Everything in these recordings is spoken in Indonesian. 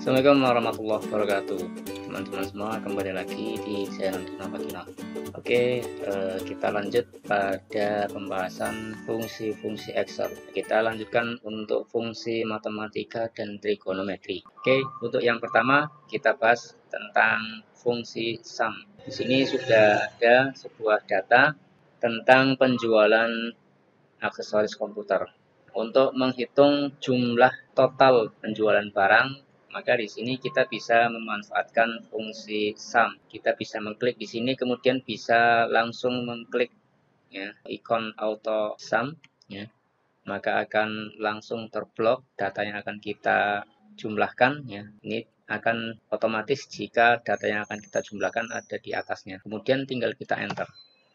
Assalamualaikum warahmatullahi wabarakatuh, teman-teman semua. Kembali lagi di channel Dinapakina. Oke, kita lanjut pada pembahasan fungsi-fungsi Excel. Kita lanjutkan untuk fungsi matematika dan trigonometri. Oke, untuk yang pertama kita bahas tentang fungsi sum. Di sini sudah ada sebuah data tentang penjualan aksesoris komputer. Untuk menghitung jumlah total penjualan barang, maka di sini kita bisa memanfaatkan fungsi sum. Kita bisa mengklik di sini, kemudian bisa langsung mengklik ya, ikon auto sum, ya, maka akan langsung terblok data yang akan kita jumlahkan. Ya, ini akan otomatis jika data yang akan kita jumlahkan ada di atasnya. Kemudian tinggal kita enter.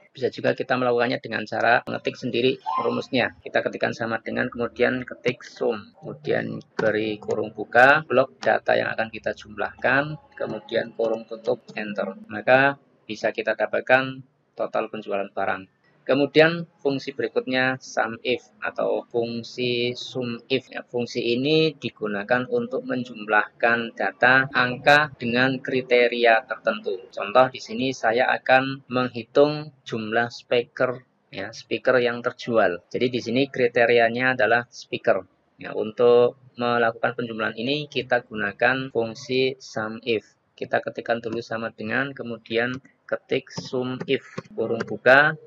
Bisa juga kita melakukannya dengan cara mengetik sendiri rumusnya. Kita ketikkan sama dengan, kemudian ketik sum, kemudian beri kurung buka, blok data yang akan kita jumlahkan, kemudian kurung tutup, enter. Maka bisa kita dapatkan total penjualan barang. Kemudian fungsi berikutnya sum if atau fungsi sum if. Ya, fungsi ini digunakan untuk menjumlahkan data angka dengan kriteria tertentu. Contoh di sini saya akan menghitung jumlah speaker, ya, speaker yang terjual. Jadi di sini kriterianya adalah speaker. Ya, untuk melakukan penjumlahan ini kita gunakan fungsi sum if. Kita ketikkan dulu sama dengan, kemudian ketik sum if kurung buka.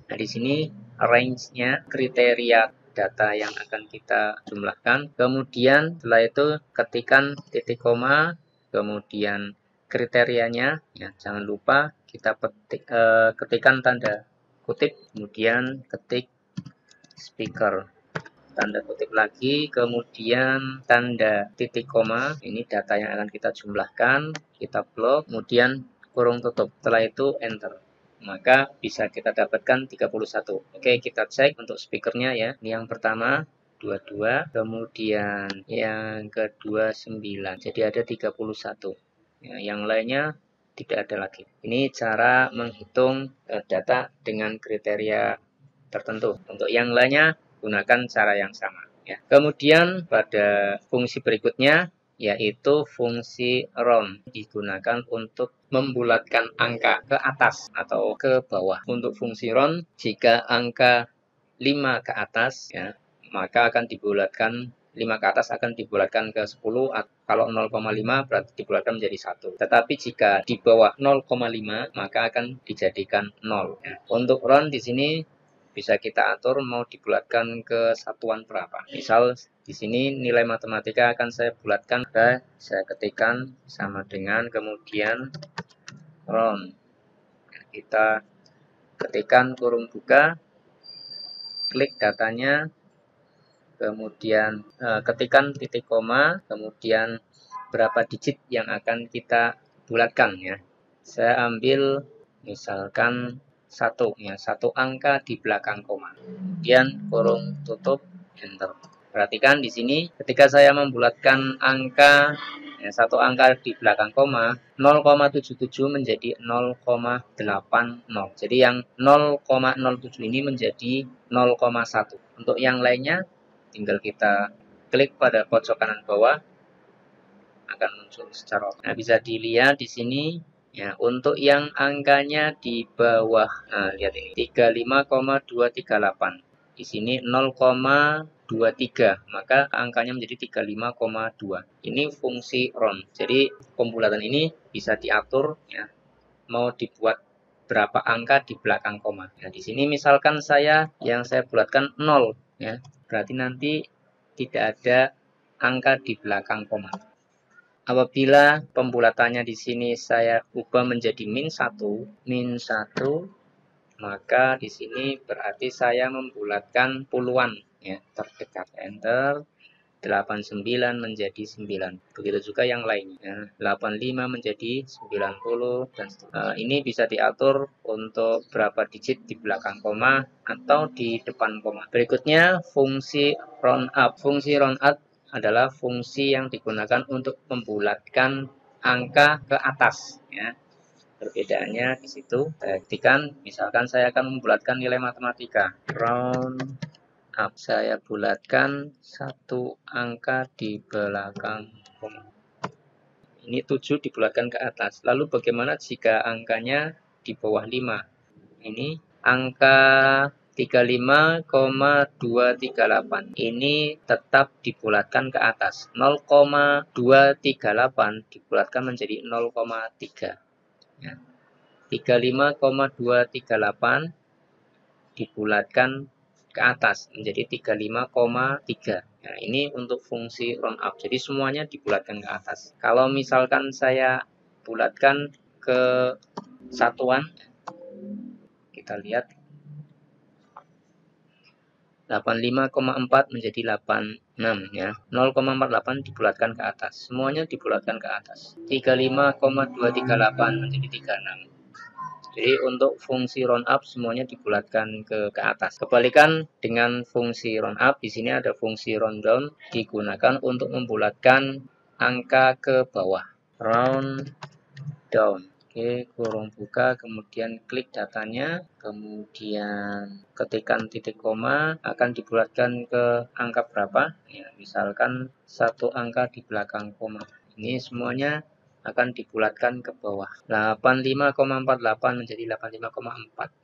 Nah, di sini range-nya kriteria data yang akan kita jumlahkan. Kemudian setelah itu ketikkan titik koma, kemudian kriterianya, ya, jangan lupa kita ketikkan tanda kutip, kemudian ketik speaker, tanda kutip lagi, kemudian tanda titik koma. Ini data yang akan kita jumlahkan, kita blok, kemudian kurung tutup. Setelah itu enter, maka bisa kita dapatkan 31. Oke, kita cek untuk speakernya ya. Ini yang pertama 22, kemudian yang kedua 9. Jadi ada 31. Ya, yang lainnya tidak ada lagi. Ini cara menghitung data dengan kriteria tertentu. Untuk yang lainnya gunakan cara yang sama ya. Kemudian pada fungsi berikutnya yaitu fungsi round, digunakan untuk membulatkan angka ke atas atau ke bawah. Untuk fungsi round, jika angka 5 ke atas ya, maka akan dibulatkan 5 ke atas akan dibulatkan ke 10, kalau 0,5 berarti dibulatkan menjadi 1. Tetapi jika di bawah 0,5 maka akan dijadikan 0 ya. Untuk round di sini bisa kita atur mau dibulatkan ke satuan berapa. Misal di sini nilai matematika akan saya bulatkan, saya ketikkan sama dengan, kemudian round. Kita ketikkan kurung buka, klik datanya, kemudian ketikkan titik koma, kemudian berapa digit yang akan kita bulatkan ya. Saya ambil misalkan 1 ya, 1 angka di belakang koma. Kemudian kurung tutup, enter. Perhatikan di sini ketika saya membulatkan angka ya, 1 angka di belakang koma, 0,77 menjadi 0,80. Jadi yang 0,07 ini menjadi 0,1. Untuk yang lainnya tinggal kita klik pada pojok kanan bawah, akan muncul secara otomatis. Nah, bisa dilihat di sini ya, untuk yang angkanya di bawah. Nah, lihat ini 35,238. Di sini 0,23, maka angkanya menjadi 35,2. Ini fungsi round. Jadi pembulatan ini bisa diatur ya, mau dibuat berapa angka di belakang koma. Nah, di sini misalkan yang saya bulatkan 0 ya. Berarti nanti tidak ada angka di belakang koma. Apabila pembulatannya di sini saya ubah menjadi -1, maka di sini berarti saya membulatkan puluhan ya, terdekat. Enter. 89 menjadi 9. Begitu juga yang lainnya. 85 menjadi 90 dan ini bisa diatur untuk berapa digit di belakang koma atau di depan koma. Berikutnya fungsi roundup. Fungsi roundup adalah fungsi yang digunakan untuk membulatkan angka ke atas ya. Perbedaannya di situ. Saya ketikkan, misalkan saya akan membulatkan nilai matematika. Round up, saya bulatkan 1 angka di belakang koma. Ini 7 dibulatkan ke atas. Lalu bagaimana jika angkanya di bawah 5? Ini angka 35,238. Ini tetap dibulatkan ke atas. 0,238 dibulatkan menjadi 0,3. Ya. 35,238 dibulatkan ke atas menjadi 35,3. Nah, ini untuk fungsi round up. Jadi semuanya dibulatkan ke atas. Kalau misalkan saya bulatkan ke satuan, kita lihat 85,4 menjadi 86 ya. 0,48 dibulatkan ke atas. Semuanya dibulatkan ke atas. 35,238 menjadi 36. Jadi untuk fungsi round up semuanya dibulatkan ke atas. Kebalikan dengan fungsi round up, di sini ada fungsi round down digunakan untuk membulatkan angka ke bawah. Round down. Oke, kurung buka, kemudian klik datanya, kemudian ketikkan titik koma, akan dibulatkan ke angka berapa? Ya, misalkan satu angka di belakang koma. Ini semuanya akan dibulatkan ke bawah. 85,48 menjadi 85,4.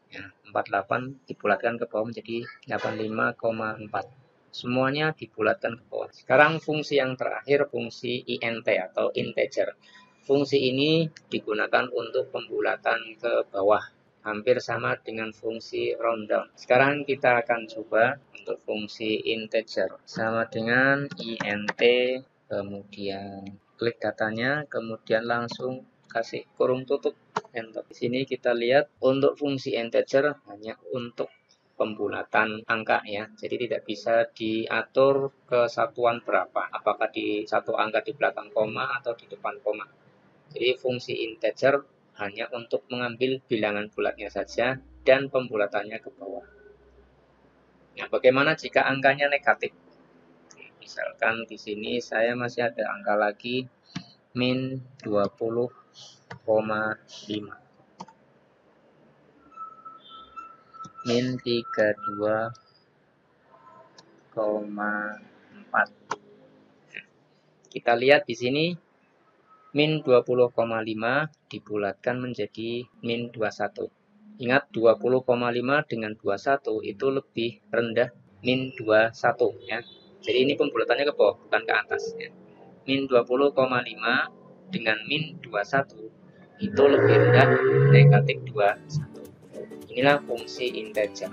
Ya, 48 dibulatkan ke bawah menjadi 85,4. Semuanya dibulatkan ke bawah. Sekarang fungsi yang terakhir, fungsi int atau integer. Fungsi ini digunakan untuk pembulatan ke bawah. Hampir sama dengan fungsi round down. Sekarang kita akan coba untuk fungsi integer. Sama dengan int, kemudian klik datanya, kemudian langsung kasih kurung tutup, enter. Di sini kita lihat untuk fungsi integer hanya untuk pembulatan angka ya, jadi tidak bisa diatur ke satuan berapa, apakah di satu angka di belakang koma atau di depan koma. Jadi fungsi integer hanya untuk mengambil bilangan bulatnya saja dan pembulatannya ke bawah. Nah, bagaimana jika angkanya negatif? Misalkan di sini saya masih ada angka lagi min 20,5. Min 32,4. Kita lihat di sini min 20,5 dibulatkan menjadi min 21. Ingat 20,5 dengan 21 itu lebih rendah min 21 ya. Jadi ini pembulatannya ke bawah bukan ke atas ya. Min 20,5 dengan min 21 itu lebih rendah negatif 21. Inilah fungsi integer.